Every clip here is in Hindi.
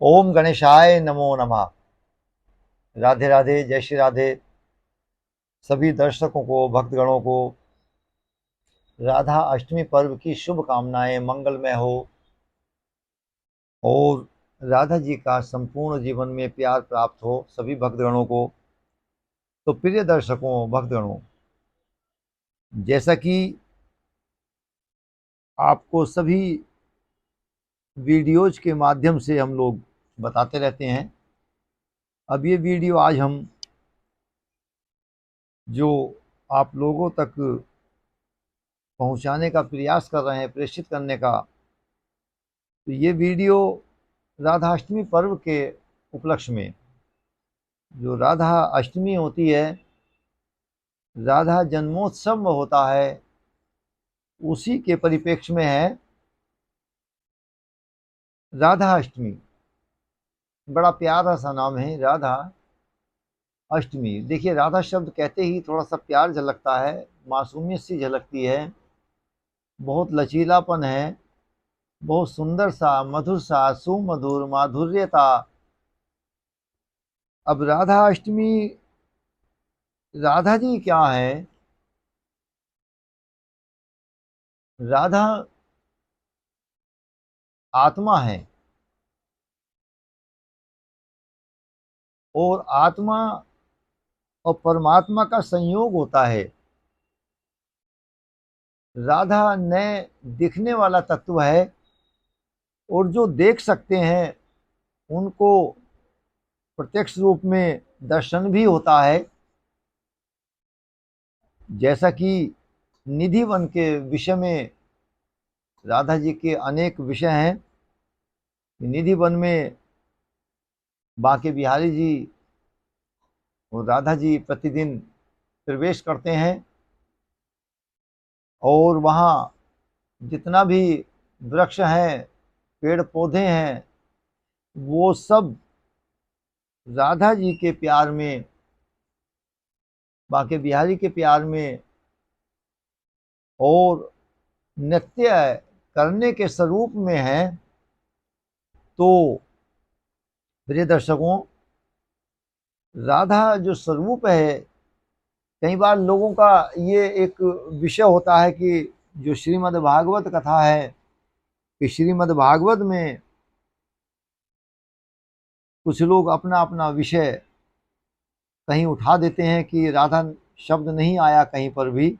ओम गणेशाय नमो नमः। राधे राधे, जय श्री राधे। सभी दर्शकों को, भक्तगणों को राधा अष्टमी पर्व की शुभकामनाएं, मंगलमय हो और राधा जी का संपूर्ण जीवन में प्यार प्राप्त हो सभी भक्तगणों को। तो प्रिय दर्शकों, भक्तगणों, जैसा कि आपको सभी वीडियोज के माध्यम से हम लोग बताते रहते हैं, अब ये वीडियो आज हम जो आप लोगों तक पहुंचाने का प्रयास कर रहे हैं, प्रेषित करने का, तो ये वीडियो राधाष्टमी पर्व के उपलक्ष्य में, जो राधा अष्टमी होती है, राधा जन्मोत्सव होता है, उसी के परिप्रेक्ष्य में है राधा अष्टमी। बड़ा प्यारा सा नाम है राधा अष्टमी। देखिए, राधा शब्द कहते ही थोड़ा सा प्यार झलकता है, मासूमियत सी झलकती है, बहुत लचीलापन है, बहुत सुंदर सा, मधुर सा, सुमधुर माधुर्यता। अब राधा अष्टमी, राधा जी क्या है? राधा आत्मा है और आत्मा और परमात्मा का संयोग होता है। राधा नए दिखने वाला तत्व है और जो देख सकते हैं उनको प्रत्यक्ष रूप में दर्शन भी होता है। जैसा कि निधि वन के विषय में राधा जी के अनेक विषय हैं। निधि वन में बांके बिहारी जी और राधा जी प्रतिदिन प्रवेश करते हैं और वहाँ जितना भी वृक्ष हैं, पेड़ पौधे हैं, वो सब राधा जी के प्यार में, बांके बिहारी के प्यार में और नृत्य करने के स्वरूप में है। तो प्रिय दर्शकों, राधा जो स्वरूप है, कई बार लोगों का ये एक विषय होता है कि जो श्रीमद् भागवत कथा है, कि श्रीमद् भागवत में कुछ लोग अपना अपना विषय कहीं उठा देते हैं कि राधा शब्द नहीं आया कहीं पर भी।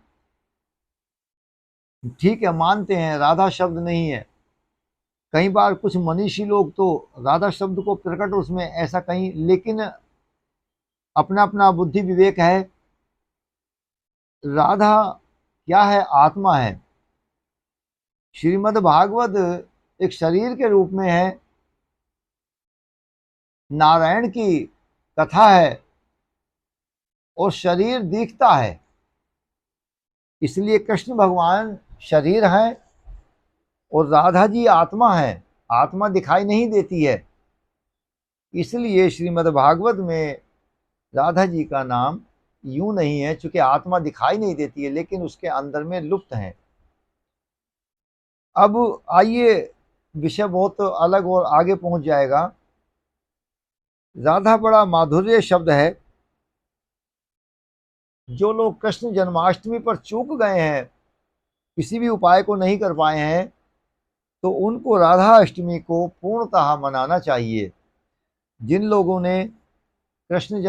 ठीक है, मानते हैं राधा शब्द नहीं है। कई बार कुछ मनीषी लोग तो राधा शब्द को प्रकट उसमें ऐसा कहीं, लेकिन अपना अपना बुद्धि विवेक है। राधा क्या है? आत्मा है। श्रीमद् भागवत एक शरीर के रूप में है, नारायण की कथा है और शरीर दिखता है, इसलिए कृष्ण भगवान शरीर है और राधा जी आत्मा है। आत्मा दिखाई नहीं देती है, इसलिए श्रीमद् भागवत में राधा जी का नाम यूं नहीं है, चूंकि आत्मा दिखाई नहीं देती है लेकिन उसके अंदर में लुप्त है। अब आइए, विषय बहुत अलग और आगे पहुंच जाएगा। राधा बड़ा माधुर्य शब्द है। जो लोग कृष्ण जन्माष्टमी पर चूक गए हैं, किसी भी उपाय को नहीं कर पाए हैं, तो उनको राधा अष्टमी को पूर्णतः मनाना चाहिए। जिन लोगों ने कृष्ण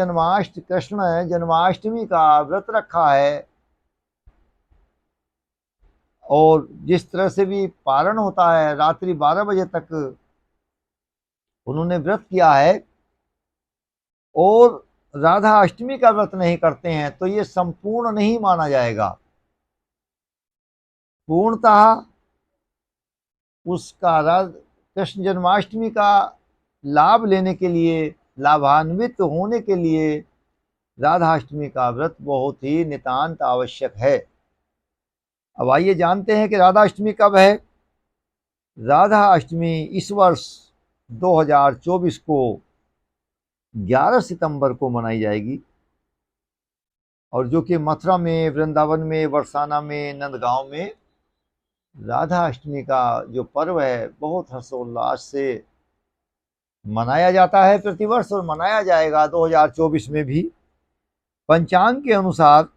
जन्माष्टमी का व्रत रखा है और जिस तरह से भी पारण होता है, रात्रि 12 बजे तक उन्होंने व्रत किया है और राधा अष्टमी का व्रत नहीं करते हैं, तो ये संपूर्ण नहीं माना जाएगा। पूर्णतः उसका कृष्ण जन्माष्टमी का लाभ लेने के लिए, लाभान्वित होने के लिए राधाष्टमी का व्रत बहुत ही नितांत आवश्यक है। अब आइए जानते हैं कि राधाष्टमी कब है। राधा अष्टमी इस वर्ष 2024 को 11 सितंबर को मनाई जाएगी और जो कि मथुरा में, वृंदावन में, बरसाना में, नंदगांव में राधा अष्टमी का जो पर्व है बहुत हर्षोल्लास से मनाया जाता है प्रतिवर्ष और मनाया जाएगा 2024 में भी। पंचांग के अनुसार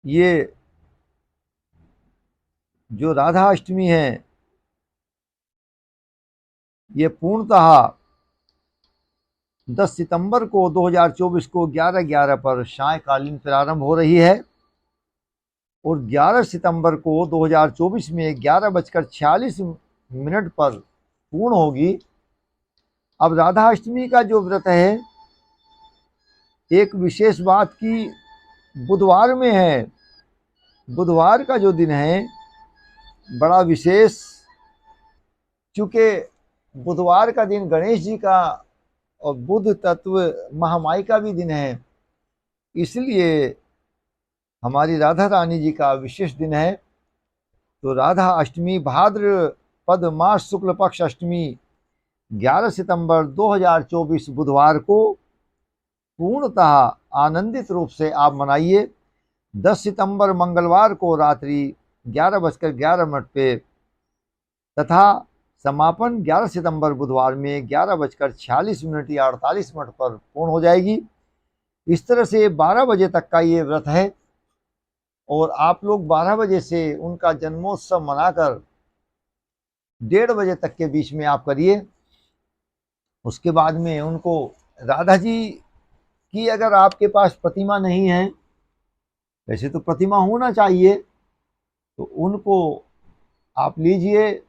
ये जो राधा अष्टमी है ये पूर्णतः 10 सितंबर को 2024 को 11:11 पर सायंकालीन प्रारंभ हो रही है और 11 सितंबर को 2024 में 11:46 पर पूर्ण होगी। अब राधा अष्टमी का जो व्रत है एक विशेष बात की बुधवार में है। बुधवार का जो दिन है बड़ा विशेष, चूँकि बुधवार का दिन गणेश जी का और बुध तत्व महामाई का भी दिन है, इसलिए हमारी राधा रानी जी का विशेष दिन है। तो राधा अष्टमी भाद्रपद मास शुक्ल पक्ष अष्टमी 11 सितंबर 2024 बुधवार को पूर्णतः आनंदित रूप से आप मनाइए। 10 सितंबर मंगलवार को रात्रि 11:11 पे तथा समापन 11 सितंबर बुधवार में 11:46 या 48 पर पूर्ण हो जाएगी। इस तरह से 12 बजे तक का ये व्रत है और आप लोग 12 बजे से उनका जन्मोत्सव मनाकर 1:30 बजे तक के बीच में आप करिए। उसके बाद में उनको राधा जी की अगर आपके पास प्रतिमा नहीं है, वैसे तो प्रतिमा होना चाहिए, तो उनको आप लीजिए,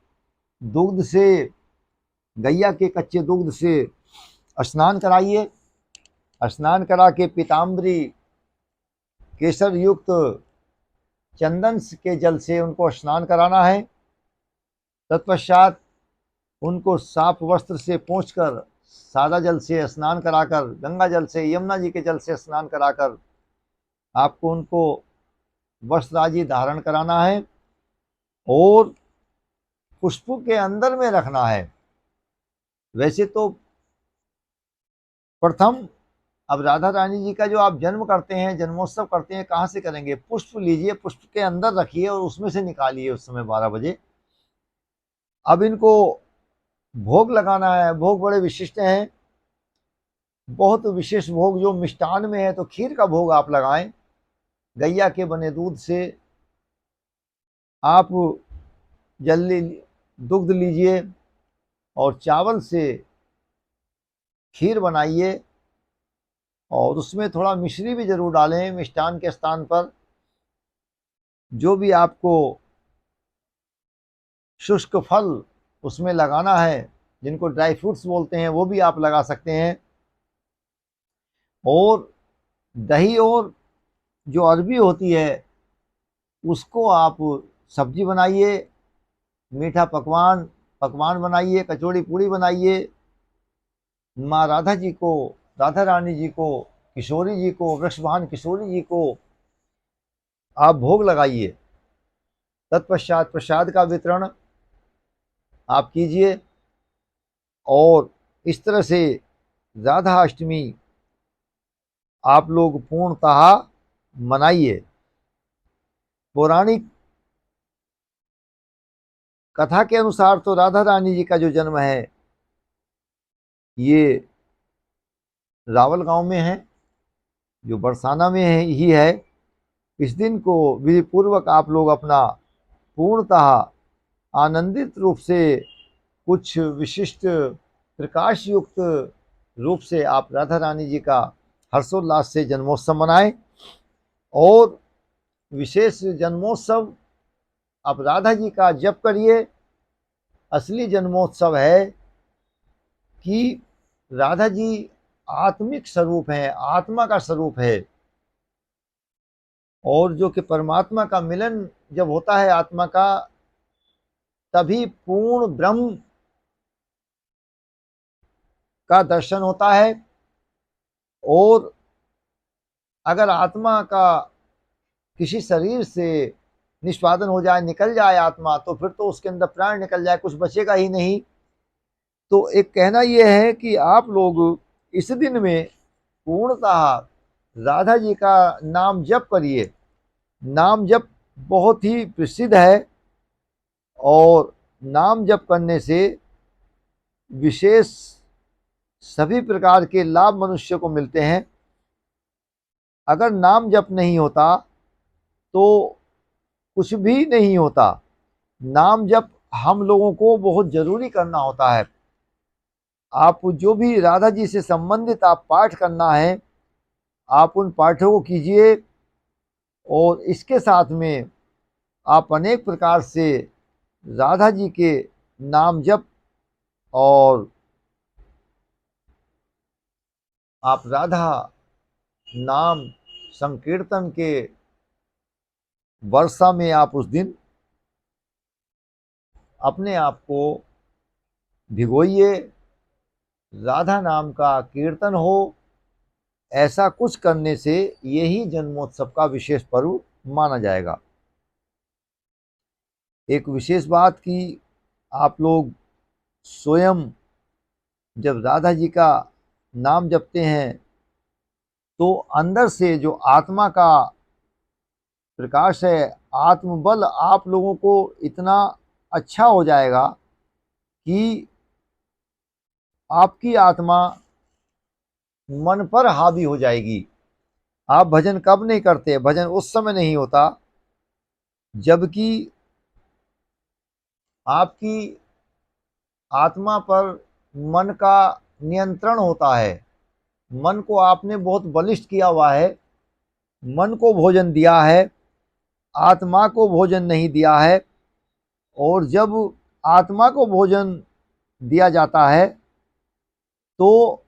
दुग्ध से, गैया के कच्चे दुग्ध से स्नान कराइए। स्नान करा के पीताम्बरी केसर युक्त चंदन के जल से उनको स्नान कराना है। तत्पश्चात उनको साफ वस्त्र से पोंछकर सादा जल से स्नान कराकर, गंगा जल से, यमुना जी के जल से स्नान कराकर आपको उनको वस्त्र आदि धारण कराना है और पुष्प के अंदर में रखना है। वैसे तो प्रथम अब राधा रानी जी का जो आप जन्म करते हैं, जन्मोत्सव करते हैं, कहाँ से करेंगे? पुष्प लीजिए, पुष्प के अंदर रखिए और उसमें से निकालिए उस समय 12 बजे। अब इनको भोग लगाना है। भोग बड़े विशिष्ट हैं, बहुत विशेष भोग जो मिष्टान में है, तो खीर का भोग आप लगाएं। गैया के बने दूध से आप जल्दी दुग्ध लीजिए और चावल से खीर बनाइए और उसमें थोड़ा मिश्री भी जरूर डालें मिष्टान के स्थान पर। जो भी आपको शुष्क फल उसमें लगाना है, जिनको ड्राई फ्रूट्स बोलते हैं, वो भी आप लगा सकते हैं। और दही और जो अरबी होती है उसको आप सब्जी बनाइए, मीठा पकवान पकवान बनाइए, कचौड़ी पूड़ी बनाइए। माँ राधा जी को, राधा रानी जी को, किशोरी जी को, वृषभान किशोरी जी को आप भोग लगाइए। तत्पश्चात प्रसाद का वितरण आप कीजिए और इस तरह से राधा अष्टमी आप लोग पूर्णतः मनाइए। पौराणिक कथा के अनुसार तो राधा रानी जी का जो जन्म है ये रावल गांव में है, जो बरसाना में ही है। इस दिन को विधि पूर्वक आप लोग अपना पूर्णतः आनंदित रूप से कुछ विशिष्ट प्रकाश युक्त रूप से आप राधा रानी जी का हर्षोल्लास से जन्मोत्सव मनाएं। और विशेष जन्मोत्सव आप राधा जी का जप करिए। असली जन्मोत्सव है कि राधा जी आत्मिक स्वरूप है, आत्मा का स्वरूप है, और जो कि परमात्मा का मिलन जब होता है आत्मा का, तभी पूर्ण ब्रह्म का दर्शन होता है। और अगर आत्मा का किसी शरीर से निष्पादन हो जाए, निकल जाए आत्मा, तो फिर तो उसके अंदर प्राण निकल जाए, कुछ बचेगा ही नहीं। तो एक कहना यह है कि आप लोग इस दिन में पूर्णतः राधा जी का नाम जप करिए। नाम जप बहुत ही प्रसिद्ध है और नाम जप करने से विशेष सभी प्रकार के लाभ मनुष्य को मिलते हैं। अगर नाम जप नहीं होता तो कुछ भी नहीं होता। नाम जप हम लोगों को बहुत जरूरी करना होता है। आप जो भी राधा जी से संबंधित आप पाठ करना है, आप उन पाठों को कीजिए और इसके साथ में आप अनेक प्रकार से राधा जी के नाम जप और आप राधा नाम संकीर्तन के वर्षा में आप उस दिन अपने आप को भिगोइए। राधा नाम का कीर्तन हो, ऐसा कुछ करने से यही जन्मोत्सव का विशेष पर्व माना जाएगा। एक विशेष बात कि आप लोग स्वयं जब राधा जी का नाम जपते हैं तो अंदर से जो आत्मा का प्रकाश है, आत्मबल आप लोगों को इतना अच्छा हो जाएगा कि आपकी आत्मा मन पर हावी हो जाएगी। आप भजन कब नहीं करते? भजन उस समय नहीं होता जबकि आपकी आत्मा पर मन का नियंत्रण होता है। मन को आपने बहुत बलिष्ठ किया हुआ है, मन को भोजन दिया है, आत्मा को भोजन नहीं दिया है। और जब आत्मा को भोजन दिया जाता है तो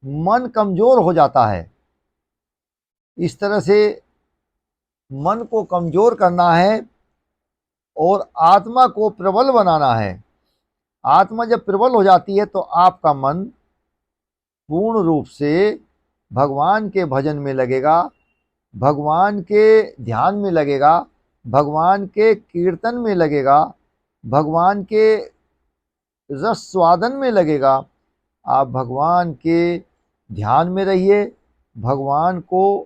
मन कमजोर हो जाता है। इस तरह से मन को कमजोर करना है और आत्मा को प्रबल बनाना है। आत्मा जब प्रबल हो जाती है तो आपका मन पूर्ण रूप से भगवान के भजन में लगेगा, भगवान के ध्यान में लगेगा, भगवान के कीर्तन में लगेगा, भगवान के रस स्वादन में लगेगा। आप भगवान के ध्यान में रहिए, भगवान को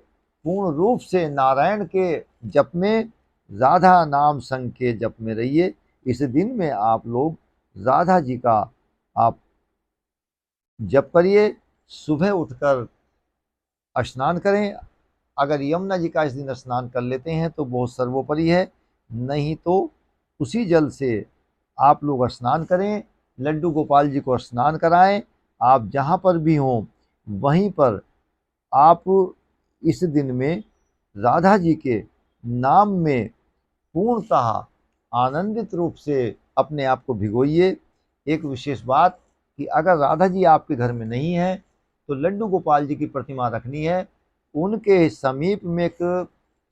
पूर्ण रूप से नारायण के जप में, राधा नाम संग के जप में रहिए। इस दिन में आप लोग राधा जी का आप जप करिए। सुबह उठकर स्नान करें। अगर यमुना जी का इस दिन स्नान कर लेते हैं तो बहुत सर्वोपरि है, नहीं तो उसी जल से आप लोग स्नान करें, लड्डू गोपाल जी को स्नान कराएं। आप जहाँ पर भी हों वहीं पर आप इस दिन में राधा जी के नाम में पूर्णतः आनंदित रूप से अपने आप को भिगोइए। एक विशेष बात कि अगर राधा जी आपके घर में नहीं है तो लड्डू गोपाल जी की प्रतिमा रखनी है, उनके समीप में एक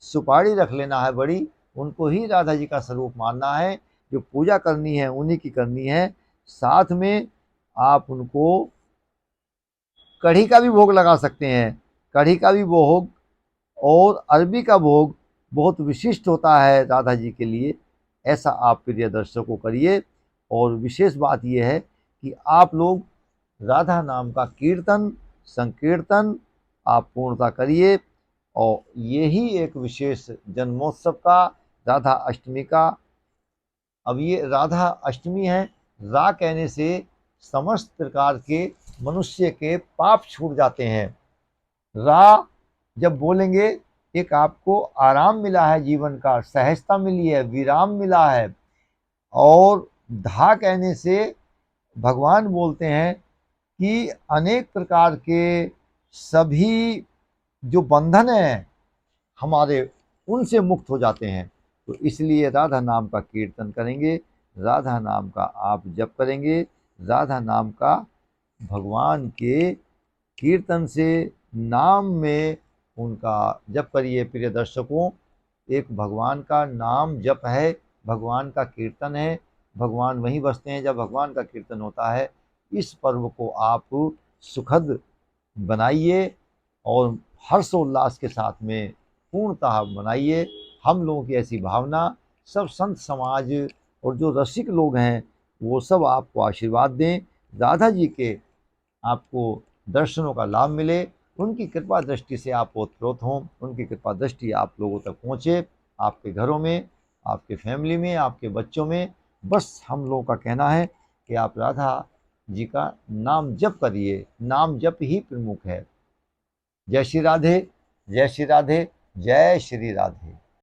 सुपारी रख लेना है बड़ी, उनको ही राधा जी का स्वरूप मानना है, जो पूजा करनी है उन्हीं की करनी है। साथ में आप उनको कढ़ी का भी भोग लगा सकते हैं। कढ़ी का भी भोग और अरबी का भोग बहुत विशिष्ट होता है राधा जी के लिए। ऐसा आप प्रिय दर्शकों करिए। और विशेष बात यह है कि आप लोग राधा नाम का कीर्तन संकीर्तन आप पूर्णता करिए। और यही एक विशेष जन्मोत्सव का, राधा अष्टमी का, अब ये राधा अष्टमी है। रा कहने से समस्त प्रकार के मनुष्य के पाप छूट जाते हैं। रा जब बोलेंगे, एक आपको आराम मिला है, जीवन का सहजता मिली है, विराम मिला है। और धा कहने से भगवान बोलते हैं कि अनेक प्रकार के सभी जो बंधन हैं हमारे, उनसे मुक्त हो जाते हैं। तो इसलिए राधा नाम का कीर्तन करेंगे, राधा नाम का आप जप करेंगे, राधा नाम का भगवान के कीर्तन से नाम में उनका जप करिए। प्रिय दर्शकों, एक भगवान का नाम जप है, भगवान का कीर्तन है, भगवान वहीं बसते हैं जब भगवान का कीर्तन होता है। इस पर्व को आप सुखद बनाइए और हर्षोल्लास के साथ में पूर्णतः मनाइए। हम लोगों की ऐसी भावना, सब संत समाज और जो रसिक लोग हैं वो सब आपको आशीर्वाद दें। राधा जी के आपको दर्शनों का लाभ मिले, उनकी कृपा दृष्टि से आप ओतप्रोत हों, उनकी कृपा दृष्टि आप लोगों तक पहुँचे, आपके घरों में, आपके फैमिली में, आपके बच्चों में। बस हम लोगों का कहना है कि आप राधा जी का नाम जप करिए। नाम जप ही प्रमुख है। जय श्री राधे, जय श्री राधे, जय श्री राधे।